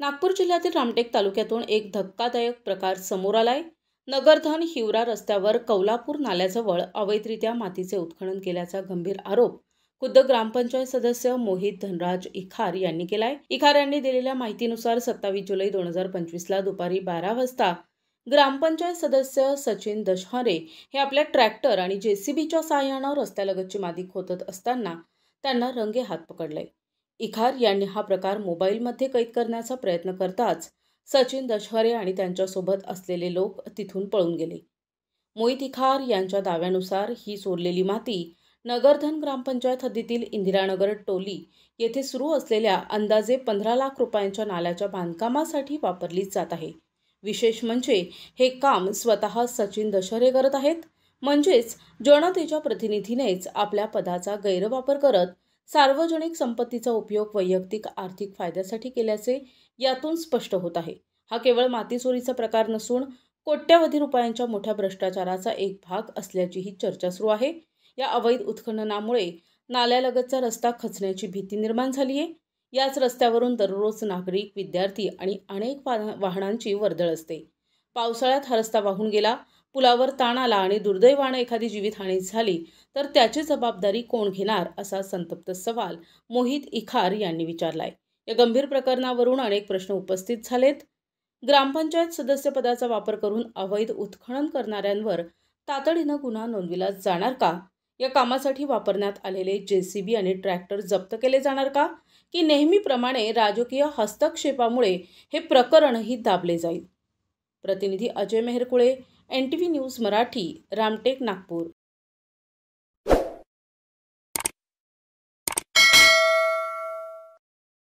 नागपूर जिल्ह्यातील रामटेक तालुक्यातून एक धक्कादायक प्रकार समोर आलाय। नगरधन हिवरा रस्त्यावर कौलापूर नाल्याजवळ अवैधरित्या मातीचे उत्खनन केल्याचा गंभीर आरोप खुद्द ग्रामपंचायत सदस्य मोहित धनराज इखार यांनी केलाय। इखार यांनी दिलेल्या माहितीनुसार 27 जुलै 2025 ला दुपारी 12 वाजता ग्रामपंचायत सदस्य सचिन दशहरे हे आपल्या ट्रॅक्टर आणि जेसीबीच्या सहाय्याने रस्त्यालगतची माती खोदत असताना त्यांना रंगे हात पकडले। इखार यांनी हा प्रकार मोबाईलमध्ये कैद करण्याचा प्रयत्न करताच सचिन दशहरे आणि त्यांच्यासोबत असलेले लोक तिथून पळून गेले। मोहित इखार यांच्या दाव्यानुसार ही चोरलेली माती नगरधन ग्रामपंचायत हद्दीतील इंदिरानगर टोली येथे सुरू असलेल्या अंदाजे 15 लाख रुपयांच्या नाल्याच्या बांधकामासाठी वापरली जात आहे। विशेष म्हणजे हे काम स्वतः सचिन दशहरे करत आहेत। म्हणजेच जनतेच्या प्रतिनिधीनेच आपल्या पदाचा गैरवापर करत सार्वजनिक संपत्तीचा उपयोग वैयक्तिक आर्थिक फायद्यासाठी केल्याचे यातून स्पष्ट होत आहे। हा केवळ माती चोरीचा प्रकार नसून कोट्यवधी रुपयांच्या मोठ्या भ्रष्टाचाराचा एक भाग असल्याचीही चर्चा सुरू आहे। या अवैध उत्खननामुळे नाल्यालगतचा रस्ता खचण्याची भीती निर्माण झाली आहे। याच रस्त्यावरून दररोज नागरिक, विद्यार्थी आणि अनेक वाहनांची वर्दळ असते। पावसाळ्यात हा रस्ता वाहून गेला, पुलावर ताण आला आणि दुर्दैवाने एखादी जीवितहानी झाली तर त्याची जबाबदारी कोण घेणार, असा संतप्त सवाल मोहित इखार यांनी विचारलाय। या गंभीर प्रकरणावरून अनेक प्रश्न उपस्थित झालेत। ग्रामपंचायत सदस्यपदाचा वापर करून अवैध उत्खनन करणाऱ्यांवर तातडीने गुन्हा नोंदविला जाणार का? या कामासाठी वापरण्यात आलेले जेसीबी आणि ट्रॅक्टर जप्त केले जाणार का? की नेहमीप्रमाणे राजकीय हस्तक्षेपामुळे हे प्रकरणही दाबले जाईल? प्रतिनिधी अजय मेहरकुळे, NTV न्यूज मराठी, रामटेक, नागपूर।